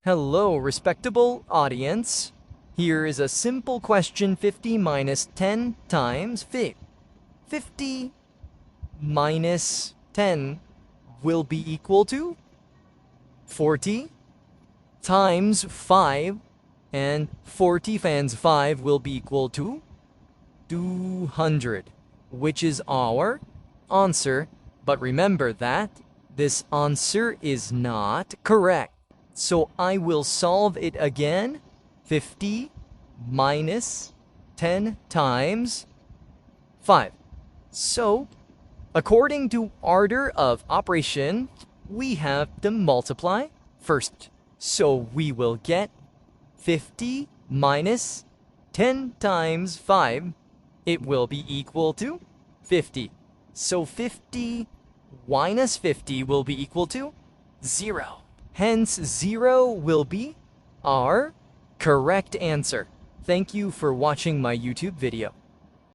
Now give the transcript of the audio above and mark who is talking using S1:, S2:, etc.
S1: Hello, respectable audience. Here is a simple question. 50 minus 10 times 50 minus 10 will be equal to 40 times 5, and 40 times 5 will be equal to 200, which is our answer. But remember that this answer is not correct. So I will solve it again. 50 minus 10 times 5. So, according to order of operation, we have to multiply first. So we will get 50 minus 10 times 5. It will be equal to 50. So 50 minus 50 will be equal to 0. Hence, 0 will be our correct answer. Thank you for watching my YouTube video.